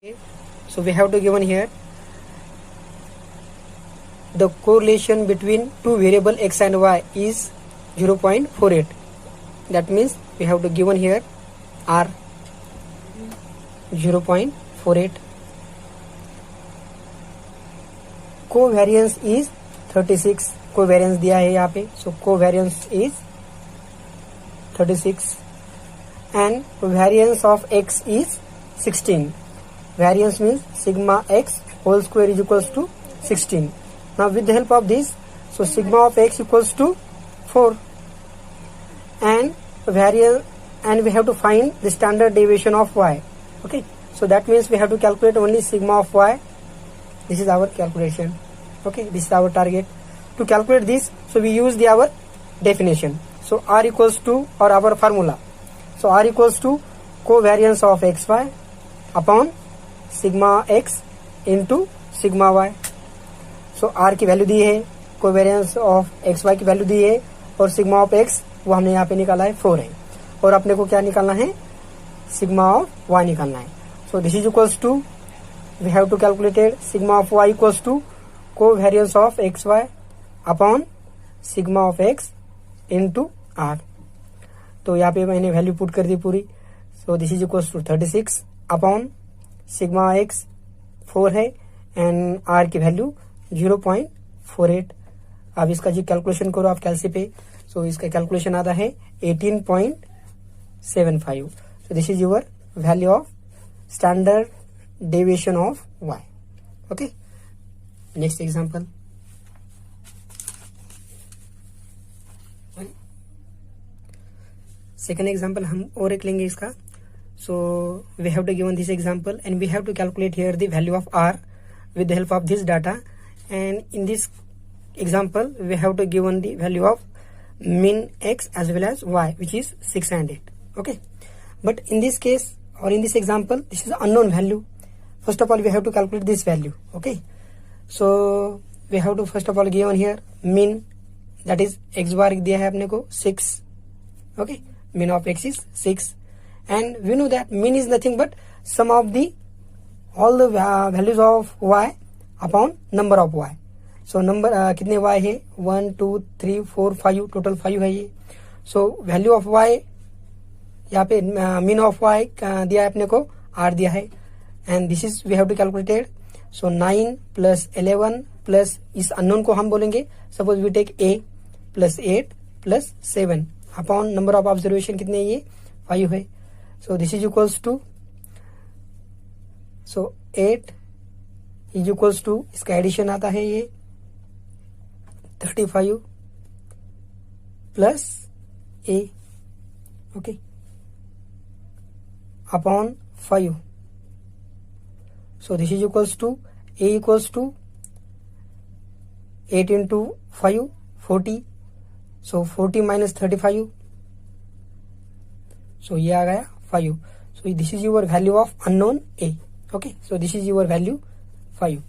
Okay, so we have to given here the correlation between two variable x and y is 0.48. That means we have to given here r 0.48. Covariance is 36. Covariance दिया है यहाँ पे, so covariance is 36 and variance of x is 16. Variance means sigma x whole square is equals to 16. Now with the help of this, so sigma of x equals to 4 and variance, and we have to find the standard deviation of y. Okay, so that means we have to calculate only sigma of y. This is our calculation. Okay, this is our target. To calculate this, so we use our definition. So r equals to, or our formula. So r equals to covariance of xy upon sigma x into sigma y. So r की value दी है, covariance of x Y की value दी है और sigma of x वो हमने यहाँ पे निकाला है 4 है और अपने को क्या निकालना है, सिग्मा ऑफ वाई निकालना है. So this is equals to, we have to calculated sigma of y equals to covariance of x y upon sigma of x into r. तो यहाँ पे मैंने वैल्यू पुट कर दी पूरी. So this is equals to 36 upon sigma x 4 है and are की value 0.48. अब इसका जी कैलकुलेशन करो आप कैलसी पे. सो इसका कैलकुलेशन आता है 18.75. So this is your value of standard deviation of y. Okay, next example. Second example हम और एक लेंगे इसका. So we have to given this example and we have to calculate here the value of r with the help of this data, and in this example we have to given the value of min x as well as y, which is 6 and 8. Okay, but in this case or in this example this is unknown value. First of all we have to calculate this value. Okay, so we have to first of all given here min, that is x bar दिया है अपने को 6. Okay, min of x is 6 and we know that min is nothing but sum of the all the values of y upon number of y. So number कितने y है, 1 2 3 4 5, total 5 है ये. so value of y यहाँ पे min of y दिया है अपने को, r दिया है and this is we have to calculated. So 9 plus 11 plus इस अननोन को हम बोलेंगे, suppose we take a plus 8 plus 7 upon number of observation कितने, ये 5 है. So this is equals to, so 8 is equals to, इसका एडिशन आता है ये 35 plus a. Okay, upon 5. so this is equals to a equals to 8 into 5 40. so 40 minus 35, so ये आ गया 5. so this is your value of unknown a. okay, so this is your value 5.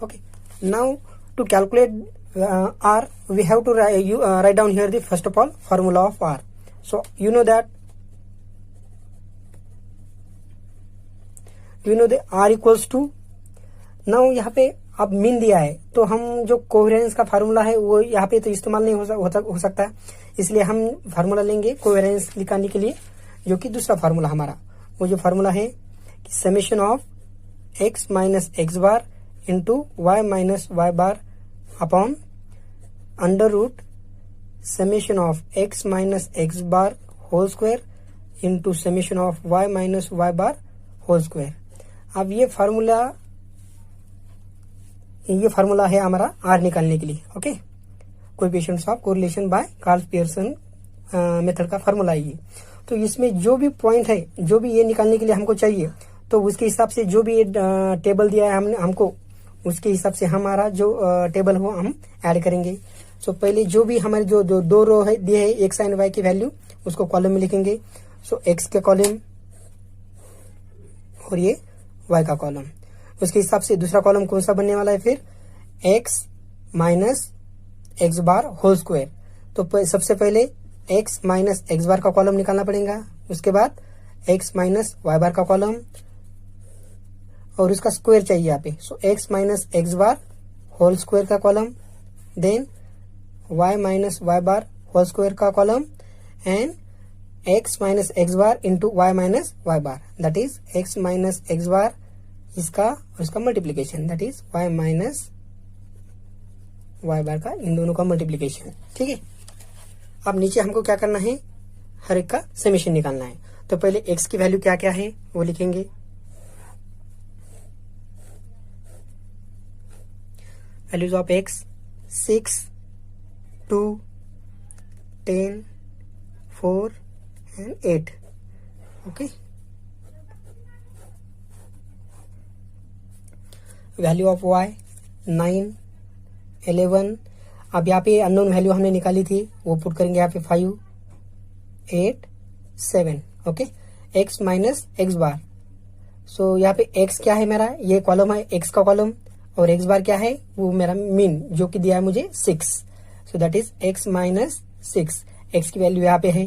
okay, now to calculate r we have to write down here the first of all formula of r. so you know that the r equals to, now यहाँ पे अब mean दिया है तो हम जो covariance का formula है वो यहाँ पे तो इस्तेमाल नहीं हो सकता है, इसलिए हम फार्मूला लेंगे कोवेरियंस निकालने के लिए, जो कि दूसरा फार्मूला हमारा, वो जो फार्मूला है कि summation of x minus x bar into y minus y bar upon under root summation of x minus x bar whole square into summation of y minus y bar whole square. अब ये formula है हमारा r निकालने के लिए. Okay, coefficients of correlation by Karl Pearson method का formula है ये. तो इसमें जो भी पॉइंट है, जो भी ये निकालने के लिए हमको चाहिए, तो उसके हिसाब से जो भी टेबल दिया है हमको, उसके हिसाब से हमारा जो टेबल हो हम ऐड करेंगे. सो पहले जो भी हमारे जो दो रो है दिए है एक्स एंड वाई की वैल्यू, उसको कॉलम में लिखेंगे. सो एक्स का कॉलम और ये वाई का कॉलम. उसके हिसाब से दूसरा कॉलम कौन सा बनने वाला है फिर, x minus x bar whole square. तो सबसे पहले एक्स माइनस एक्स बार का कॉलम निकालना पड़ेगा, उसके बाद एक्स माइनस वाई बार का कॉलम, और उसका स्क्वायर चाहिए यहाँ पे। So x minus x bar whole square का column, then y minus y bar whole square का column, and x minus x bar into y minus y bar, that is x minus x bar इसका और इसका multiplication, that is y minus y bar का, इन दोनों का multiplication. ठीक है, अब नीचे हमको क्या करना है, हर एक का समेशन निकालना है। तो पहले x की वैल्यू क्या क्या है वो लिखेंगे। Values of x 6, 2, 10, 4 and 8। Okay, value of y 9, 11। अब यहाँ पे अननोन वैल्यू हमने निकाली थी वो पुट करेंगे यहाँ पे 5, 8, 7। ओके, x माइनस एक्स बार। सो यहाँ पे x क्या है मेरा, ये कॉलम है x का कॉलम, और x बार क्या है वो मेरा मीन जो कि दिया है मुझे 6। So that is x minus 6। x की वैल्यू यहाँ पे है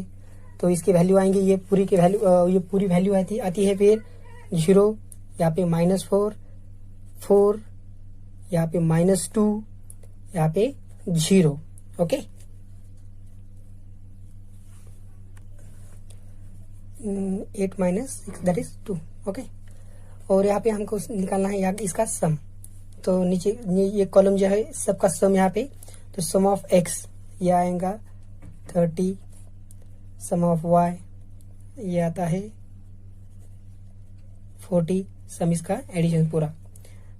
तो इसकी वैल्यू आएंगे, ये पूरी की वैल्यू, ये पूरी वैल्यू आती है फिर 0, यहाँ पे -4, 4, यहाँ पे -2, यहाँ पे 0। Okay, 8 minus 6 that is 2। Okay, और यहाँ पे हमको निकालना है यहाँ इसका सम। तो नीचे ये कॉलम जो है सबका सम यहाँ पे, तो सम ऑफ x ये आएगा 30, सम ऑफ y ये आता है 40, सम इसका एडिशन पूरा,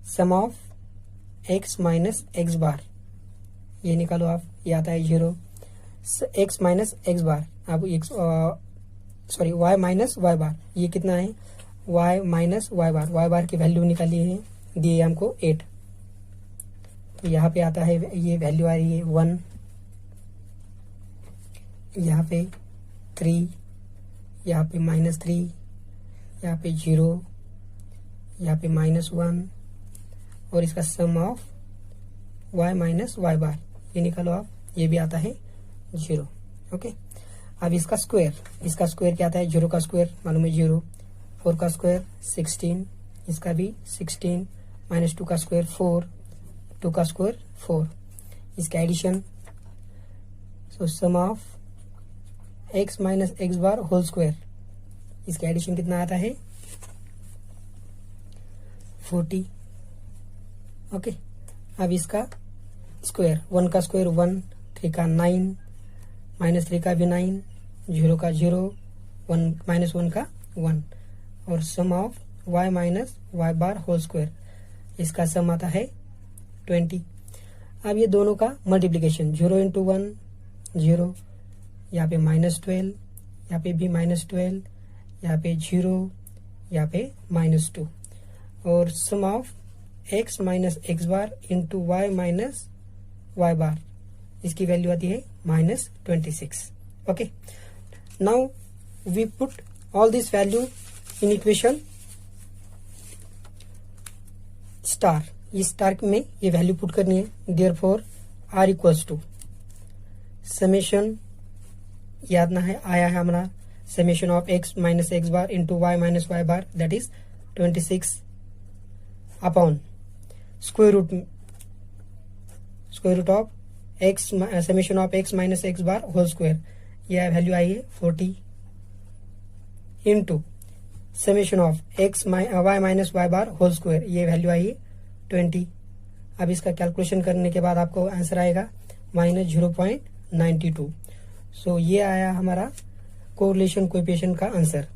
सम ऑफ x माइनस एक्स बार ये निकालो आप, ये आता है 0, x माइनस एक्स बार, अब सॉरी y माइनस वाई बार ये कितना है, y माइनस वाई बार की वैल्यू निकाली है, दिए हमको 8। तो यहाँ पे आता है ये वैल्यू आ रही है 1, यहाँ पे 3, यहाँ पे -3, यहाँ पे 0, यहाँ पे -1, और इसका सम ऑफ y माइनस वाई बार ये निकालो आप, ये भी आता है 0। ओके, अब इसका स्क्वायर क्या आता है, 0 का स्क्वायर मालूम है 0, 4 का स्क्वायर 16, इसका भी 16, -2 का स्क्वायर 4, 2 का स्क्वायर 4, इसका addition. So sum of x minus x bar whole square, इसका एडिशन कितना आता है 40। ओके, अब इसका स्क्वायर, 1 का स्क्वायर 1, 3 का 9, -3 का भी 9, 0 का 0, 1 का 1, और sum of y minus y bar whole square, इसका सम आता है 20। अब ये दोनों का मल्टीप्लीकेशन, 0 इंटू 1 0, यहाँ पे -12, यहाँ पे भी -12, यहाँ पे 0, यहाँ पे -2, और sum of x minus x bar into y minus y bar, इसकी वैल्यू आती है -26। Okay, now we put all this value in equation star, इस स्टार में ये वैल्यू पुट करनी है। Therefore r equals to summation, याद ना है आया है हमारा, summation of x minus x bar into y minus y bar that is 26 upon square root of x, summation of x minus x bar whole square, यह value आई है 40 into summation of y minus y bar whole square, ये value आई है 20। अब इसका calculation करने के बाद आपको आंसर आएगा -0.92। सो ये आया हमारा कोरिलेशन कोएफिशिएंट का आंसर।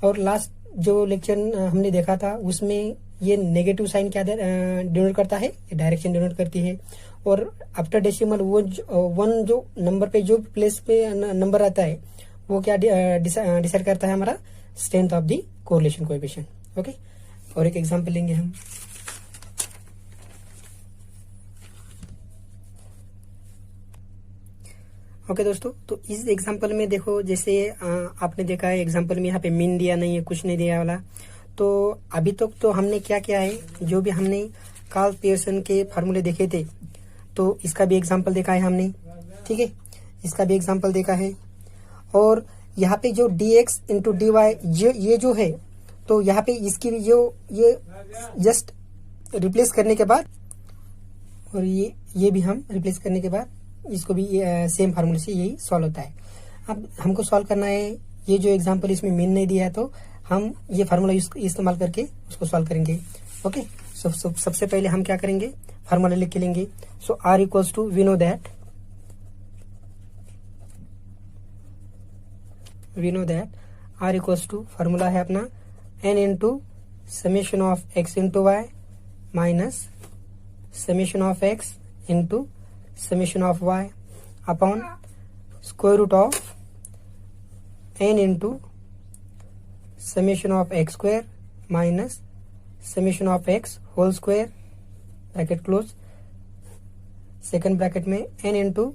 और लास्ट जो लेक्चर हमने देखा था उसमें ये नेगेटिव साइन क्या डिनोट करता है, डायरेक्शन डिनोट करती है, और आफ्टर डेसिमल वो वन जो नंबर पे जो प्लेस पे नंबर आता है वो क्या डिसाइड करता है हमारा strength of the correlation coefficient. Okay, और एक एग्जांपल लेंगे हम। ओके दोस्तों, तो इस एग्जांपल में देखो, जैसे आपने देखा है एग्जांपल में यहाँ पे मीन दिया नहीं है, कुछ नहीं दिया वाला। तो अभी तक तो हमने क्या किया है, जो भी हमने कार्ल पियर्सन के फार्मूले देखे थे, तो इसका भी एग्जांपल देखा है हमने, ठीक है, इसका भी एग्जांपल देखा है। और यहाँ पे जो dx इंटू dy ये जो है तो यहाँ पे इसकी भी जो ये जस्ट रिप्लेस करने के बाद और ये भी हम रिप्लेस करने के बाद इसको भी सेम फार्मूले से यही सॉल्व होता है। अब हमको सॉल्व करना है, ये जो एग्जांपल इसमें मीन नहीं दिया है तो हम ये फार्मूला इस्तेमाल करके उसको सॉल्व करेंगे। ओके, सबसे पहले हम क्या करेंगे, फार्मूला लिख के लेंगे। So R equals to we know that R equals to formula है अपना n into summation of x into y minus summation of x into summation of y upon square root of n into summation of x square minus summation of x whole square bracket close, second bracket में n into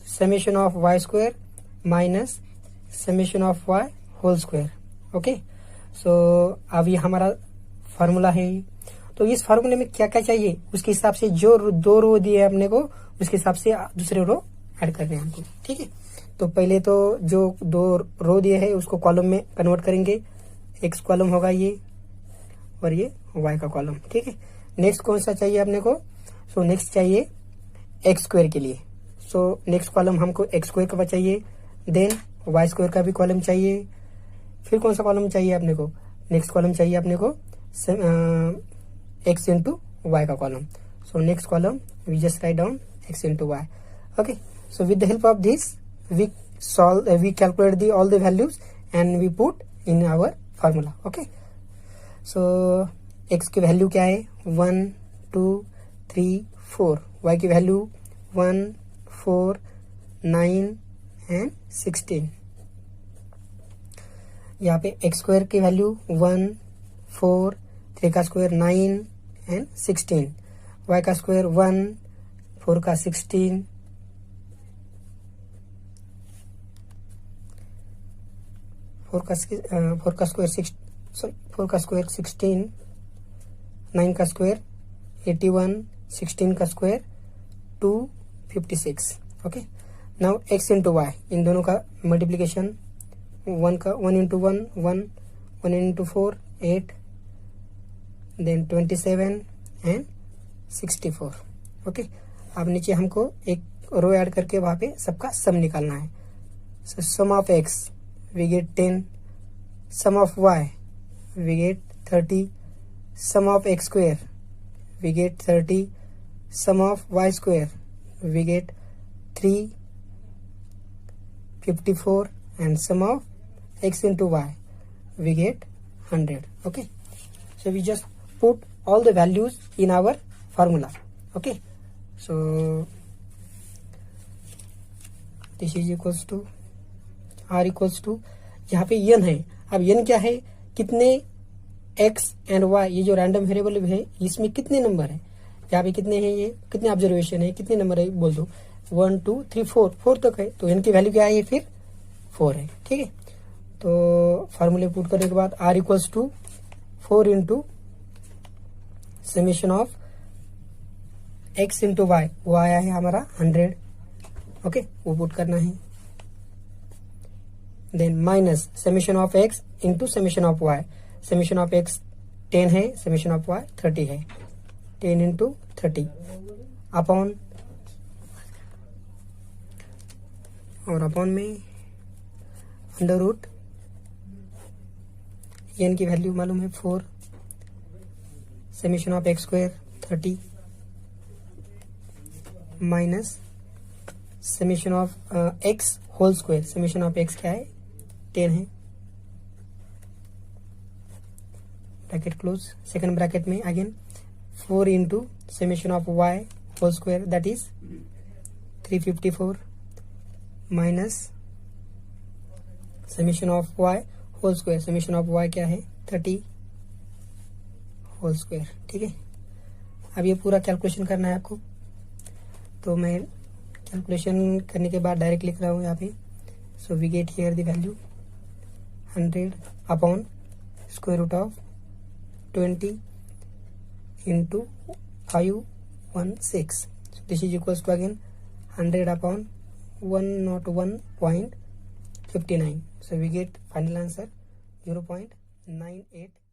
summation of y square minus summation of y whole square. Okay, so अब ये हमारा formula है। तो इस फार्मूले में क्या क्या चाहिए उसके हिसाब से जो दो रो दिए अपने को उसके हिसाब से दूसरे रो ऐड करने हैं हमको। ठीक है, तो पहले तो जो दो रो दिए है उसको कॉलम में कन्वर्ट करेंगे। एक्स कॉलम होगा ये और ये वाई का कॉलम। ठीक है, नेक्स्ट कौन सा चाहिए अपने को, सो नेक्स्ट चाहिए एक्स स्क्वायर के लिए। सो नेक्स्ट कॉलम हमको एक्स स्क्वायर का चाहिए, देन वाई स्क्वायर का भी कॉलम चाहिए। फिर कौन सा कॉलम चाहिए अपने को, नेक्स्ट कॉलम चाहिए अपने को एक्स इंटू वाई का column. So next column we just write down x into y. Okay, so with the help of this we calculate all the values and we put in our formula. Okay, so x की value क्या है 1 2 3 4, y की value 1 4 9 and 16। यहाँ पे x square की value 1 4 3 का square 9 and 16, y का square 1 4 का 16 4 का स्क्वायर 16, 9 का स्क्वायर 81, 16 का square 256। Okay, now x into y, इन दोनों का multiplication 1 into 1 1 into 4 8, then 27 and 64। Okay, अब नीचे हमको एक रो ऐड करके वहां पे सबका सम निकालना है। सो sum of x we get 10, sum of y we get 30, sum of x square we get 30, sum of y square we get 354 and sum of x into y we get 100. Okay, so we just put all the values in our formula. Okay, so this is equals to r equals to, यहाँ पे n है। अब n क्या है, कितने x and y, ये जो random variable है इसमें कितने नंबर है, यहाँ पे कितने हैं, ये कितने ऑब्जर्वेशन है, कितने नंबर है बोल दो, 1 2 3 4 तक है। तो n की वैल्यू क्या है, ये फिर 4 है। ठीक है, तो फार्मूले पुट करने के बाद r equals to 4 into summation of x into y, वो आया है हमारा 100। ओके, वो पुट करना है, then minus summation of x into summation of y, summation of x 10 है, समेशन ऑफ y 30 है, 10 इंटू 30 अपॉन, और अपॉन में अंडर रूट n की वैल्यू मालूम है 4, summation of x square 30 minus summation of x whole square, summation of x क्या है 10 है, ब्रैकेट क्लोज, सेकंड ब्रैकेट में again 4 into summation of y whole square that is 354 minus summation of y whole square, summation of y क्या है 30 whole square. ठीक है, अब ये पूरा कैलकुलेशन करना है आपको, तो मैं कैलकुलेशन करने के बाद डायरेक्ट लिख रहा हूँ यहाँ पे। So we get here the value 100 upon square root of 20 into 516, so this is equals to again 100 upon 101.59, so we get final answer 0.09। 98